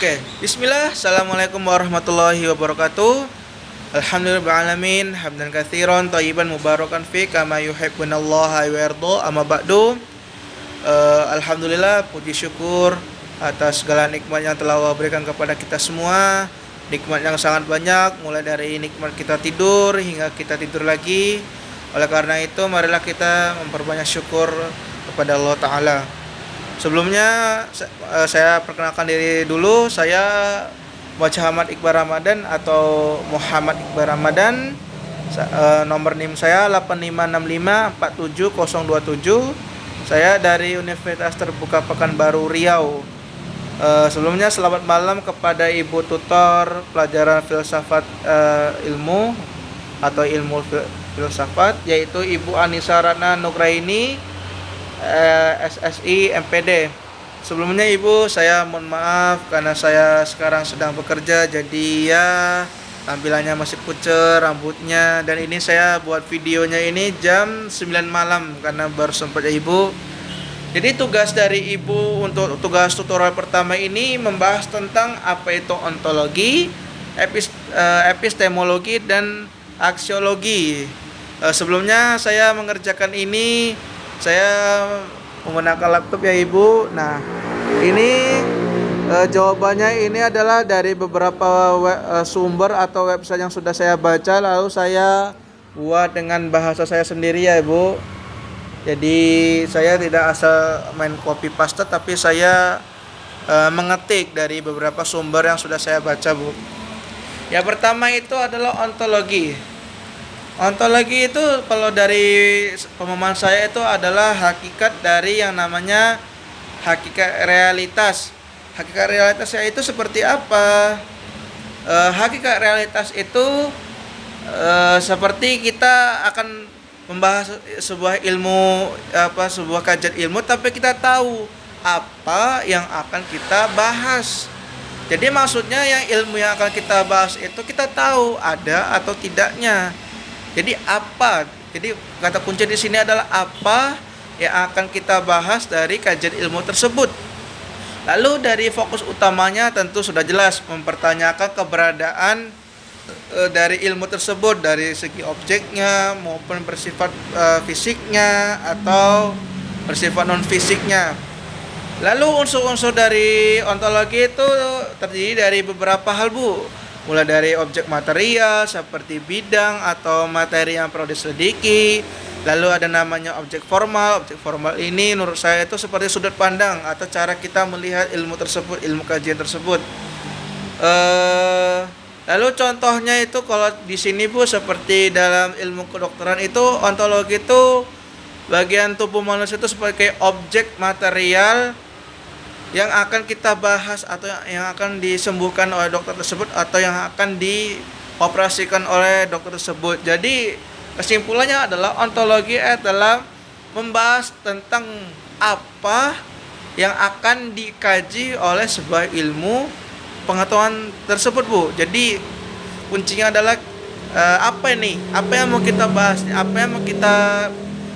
Oke, bismillah. Assalamualaikum warahmatullahi wabarakatuh. Alhamdulillahirrahmanirrahim. Hamdan katsiran thayyiban mubarakan fi kama yuhibbunallaha wa yarda. Amma ba'du. Alhamdulillah, puji syukur atas segala nikmat yang telah Allah berikan kepada kita semua. Nikmat yang sangat banyak, mulai dari nikmat kita tidur hingga kita tidur lagi. Oleh karena itu, marilah kita memperbanyak syukur kepada Allah Ta'ala. Sebelumnya saya perkenalkan diri dulu. Saya Muhammad Iqbal Ramadan atau Muhammad Iqbal Ramadan. Nomor NIM saya 8565470027. Saya dari Universitas Terbuka Pekanbaru Riau. Sebelumnya selamat malam kepada Ibu Tutor pelajaran filsafat ilmu atau ilmu filsafat, yaitu Ibu Anissa Ratna Nugraini, SSI MPD. Sebelumnya Ibu, saya mohon maaf karena saya sekarang sedang bekerja, jadi ya tampilannya masih pucat rambutnya, dan ini saya buat videonya ini jam 9 malam karena baru sempat ya Ibu. Jadi tugas dari Ibu untuk tugas tutorial pertama ini membahas tentang apa itu ontologi, epistemologi dan aksiologi. Sebelumnya saya mengerjakan ini, saya menggunakan laptop ya Ibu. Nah, ini jawabannya ini adalah dari beberapa sumber atau website yang sudah saya baca, lalu saya buat dengan bahasa saya sendiri ya Ibu. Jadi saya tidak asal main copy paste, tapi saya mengetik dari beberapa sumber yang sudah saya baca Bu. Yang pertama itu adalah ontologi. Ontologi itu kalau dari pemahaman saya itu adalah hakikat dari yang namanya hakikat realitas. Hakikat realitas itu seperti apa? Hakikat realitas itu seperti kita akan membahas sebuah ilmu, sebuah kajian ilmu, tapi kita tahu apa yang akan kita bahas. Jadi maksudnya yang ilmu yang akan kita bahas itu kita tahu ada atau tidaknya. Jadi apa? Jadi kata kunci di sini adalah apa yang akan kita bahas dari kajian ilmu tersebut. Lalu dari fokus utamanya tentu sudah jelas mempertanyakan keberadaan dari ilmu tersebut dari segi objeknya maupun bersifat fisiknya atau bersifat non fisiknya. Lalu unsur-unsur dari ontologi itu terdiri dari beberapa hal Bu. Mulai dari objek material seperti bidang atau materi yang perlu diselidiki. Lalu ada namanya objek formal. Objek formal ini menurut saya itu seperti sudut pandang atau cara kita melihat ilmu tersebut, ilmu kajian tersebut. Lalu contohnya itu kalau di sini Bu, seperti dalam ilmu kedokteran itu ontologi itu bagian tubuh manusia itu sebagai objek material yang akan kita bahas atau yang akan disembuhkan oleh dokter tersebut atau yang akan dioperasikan oleh dokter tersebut. Jadi kesimpulannya adalah ontologi adalah membahas tentang apa yang akan dikaji oleh sebuah ilmu pengetahuan tersebut Bu. Jadi kuncinya adalah apa ini? Apa yang mau kita bahas? Apa yang mau kita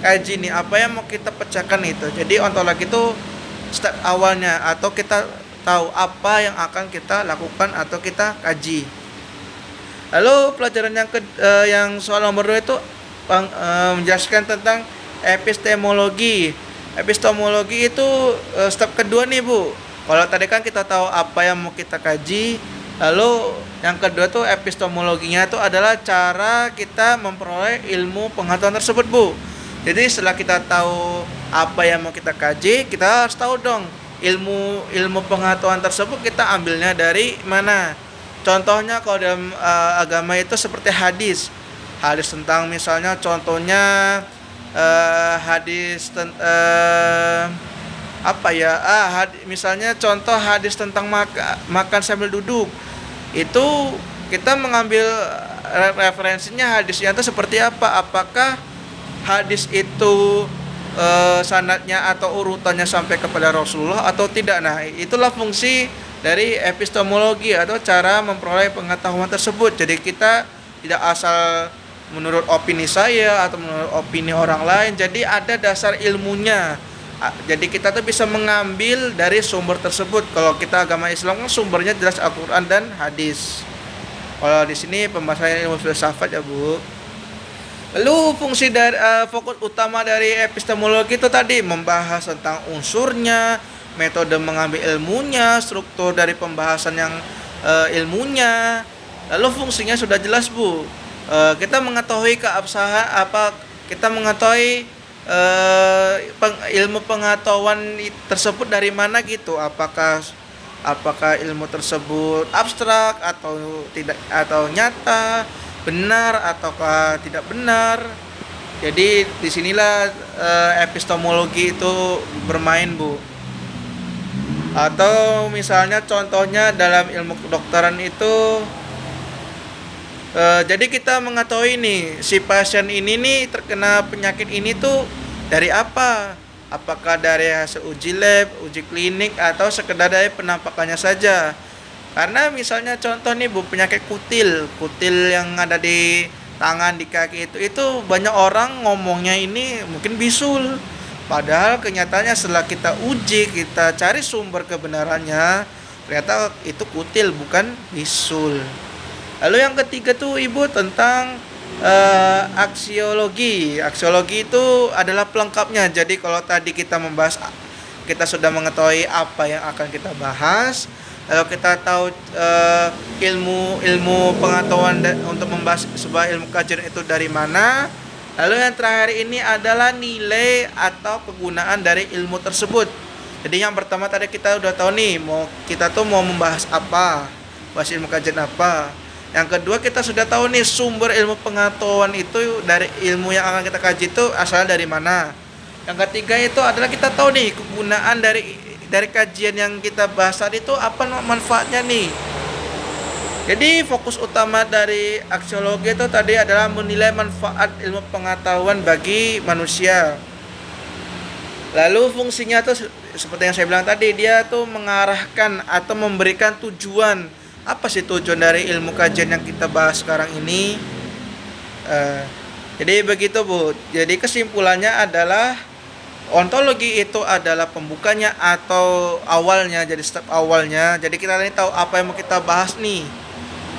kaji nih? Apa yang mau kita pecahkan itu? Jadi ontologi itu step awalnya, atau kita tahu apa yang akan kita lakukan atau kita kaji. Lalu pelajaran yang soal nomor 2 itu menjelaskan tentang epistemologi. Epistemologi itu step kedua nih Bu. Kalau tadi kan kita tahu apa yang mau kita kaji, lalu yang kedua tuh epistemologinya itu adalah cara kita memperoleh ilmu pengetahuan tersebut Bu. Jadi setelah kita tahu apa yang mau kita kaji, kita harus tahu dong ilmu pengetahuan tersebut kita ambilnya dari mana. Contohnya kalau dalam agama itu seperti hadis tentang misalnya contohnya misalnya contoh hadis tentang makan sambil duduk. Itu kita mengambil referensinya hadisnya itu seperti apa? Apakah hadis itu sanadnya atau urutannya sampai kepada Rasulullah atau tidak. Nah, itulah fungsi dari epistemologi atau cara memperoleh pengetahuan tersebut. Jadi kita tidak asal menurut opini saya atau menurut opini orang lain. Jadi ada dasar ilmunya, Jadi kita tuh bisa mengambil dari sumber tersebut. Kalau kita agama Islam kan sumbernya jelas Al-Qur'an dan hadis. Kalau di sini pembahasan ilmu filsafat ya, Bu. Lalu fungsi dari fokus utama dari epistemologi itu tadi membahas tentang unsurnya, metode mengambil ilmunya, struktur dari pembahasan yang ilmunya. Lalu fungsinya sudah jelas, Bu. Kita mengetahui keabsahan kita mengetahui ilmu pengetahuan tersebut dari mana gitu. Apakah ilmu tersebut abstrak atau tidak, atau nyata, benar ataukah tidak benar. Jadi disinilah epistemologi itu bermain, Bu. Atau misalnya contohnya dalam ilmu kedokteran itu jadi kita mengetahui nih si pasien ini nih terkena penyakit ini tuh dari apa? Apakah dari hasil uji lab, uji klinik, atau sekedar dari penampakannya saja? Karena misalnya contoh nih, Bu, penyakit kutil yang ada di tangan, di kaki itu banyak orang ngomongnya ini mungkin bisul. Padahal kenyataannya setelah kita uji, kita cari sumber kebenarannya, ternyata itu kutil bukan bisul. Lalu yang ketiga tuh, Ibu, tentang aksiologi. Aksiologi itu adalah pelengkapnya. Jadi kalau tadi kita sudah mengetahui apa yang akan kita bahas. Lalu kita tahu ilmu pengetahuan untuk membahas sebuah ilmu kajian itu dari mana. Lalu yang terakhir ini adalah nilai atau kegunaan dari ilmu tersebut. Jadi yang pertama tadi kita udah tahu nih, kita mau membahas apa, bahas ilmu kajian apa. Yang kedua, kita sudah tahu nih sumber ilmu pengetahuan itu dari ilmu yang akan kita kaji itu asalnya dari mana. Yang ketiga itu adalah kita tahu nih kegunaan dari kajian yang kita bahas tadi itu apa manfaatnya nih. Jadi fokus utama dari aksiologi itu tadi adalah menilai manfaat ilmu pengetahuan bagi manusia. Lalu fungsinya tuh seperti yang saya bilang tadi, dia tuh mengarahkan atau memberikan tujuan. Apa sih tujuan dari ilmu kajian yang kita bahas sekarang ini? Jadi begitu, Bu. Jadi kesimpulannya adalah ontologi itu adalah pembukanya atau awalnya, jadi step awalnya. Jadi kita ini tahu apa yang mau kita bahas nih.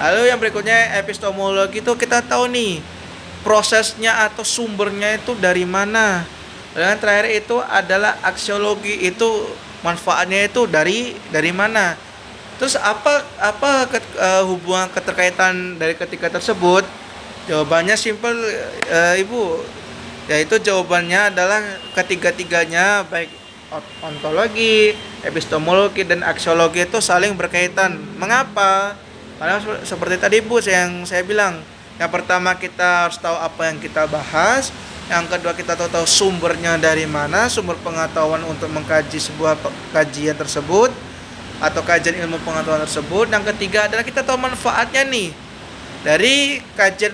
Lalu yang berikutnya epistemologi itu kita tahu nih prosesnya atau sumbernya itu dari mana. Dan yang terakhir itu adalah aksiologi, itu manfaatnya itu dari mana. Terus apa hubungan keterkaitan dari ketiga tersebut? Jawabannya simpel, Ibu. Yaitu jawabannya adalah ketiga-tiganya, baik ontologi, epistemologi, dan aksiologi itu saling berkaitan. Mengapa? Karena seperti tadi, Bu, yang saya bilang. Yang pertama, kita harus tahu apa yang kita bahas. Yang kedua, kita tahu sumbernya dari mana, sumber pengetahuan untuk mengkaji sebuah kajian tersebut atau kajian ilmu pengetahuan tersebut. Yang ketiga adalah kita tahu manfaatnya nih dari kajian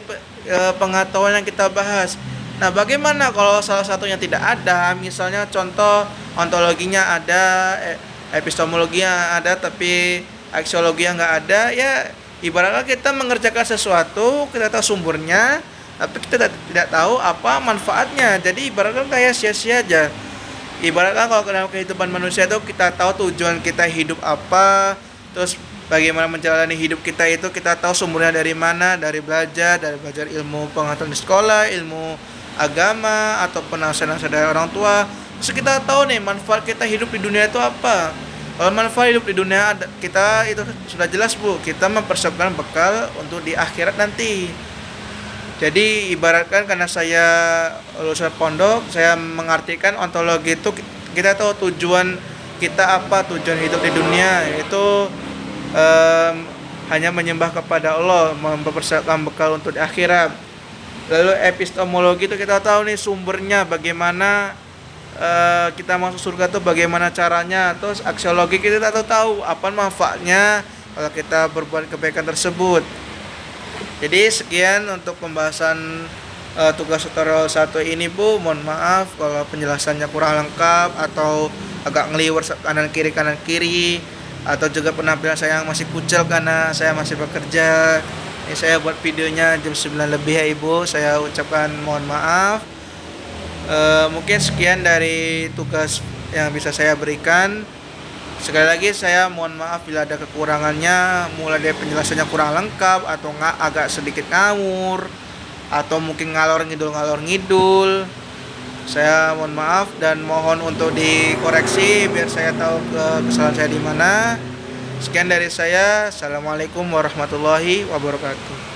pengetahuan yang kita bahas. Nah, bagaimana kalau salah satunya tidak ada? Misalnya contoh ontologinya ada, epistemologinya ada, tapi aksiologinya nggak ada. Ya, ibaratnya kita mengerjakan sesuatu, kita tahu sumbernya, tapi kita tidak tahu apa manfaatnya. Jadi ibaratnya kayak sia-sia aja. Ibaratkan kalau dalam kehidupan manusia itu kita tahu tujuan kita hidup apa, terus bagaimana menjalani hidup kita itu kita tahu sumbernya dari mana, dari belajar ilmu pengetahuan di sekolah, ilmu agama atau nasihat dari orang tua. Terus kita tahu nih manfaat kita hidup di dunia itu apa. Kalau manfaat hidup di dunia kita itu sudah jelas, Bu, kita mempersiapkan bekal untuk di akhirat nanti. Jadi ibaratkan karena saya lulusan pondok, saya mengartikan ontologi itu kita tahu tujuan kita apa, tujuan hidup di dunia, yaitu hanya menyembah kepada Allah, mempersiapkan bekal untuk di akhirat. Lalu epistemologi itu kita tahu nih sumbernya, bagaimana kita masuk surga itu bagaimana caranya. Terus aksiologi kita tahu apa manfaatnya kalau kita berbuat kebaikan tersebut. Jadi sekian untuk pembahasan tugas tutorial 1 ini, Bu. Mohon maaf kalau penjelasannya kurang lengkap atau agak ngeliwar kanan kiri atau juga penampilan saya yang masih kucel karena saya masih bekerja. Ini saya buat videonya jam 9 lebih ya, Ibu. Saya ucapkan mohon maaf. Mungkin sekian dari tugas yang bisa saya berikan. Sekali lagi saya mohon maaf bila ada kekurangannya, mulai dari penjelasannya kurang lengkap atau nggak agak sedikit ngawur atau mungkin ngalor ngidul. Saya mohon maaf dan mohon untuk dikoreksi biar saya tahu kesalahan saya di mana. Sekian dari saya. Assalamualaikum warahmatullahi wabarakatuh.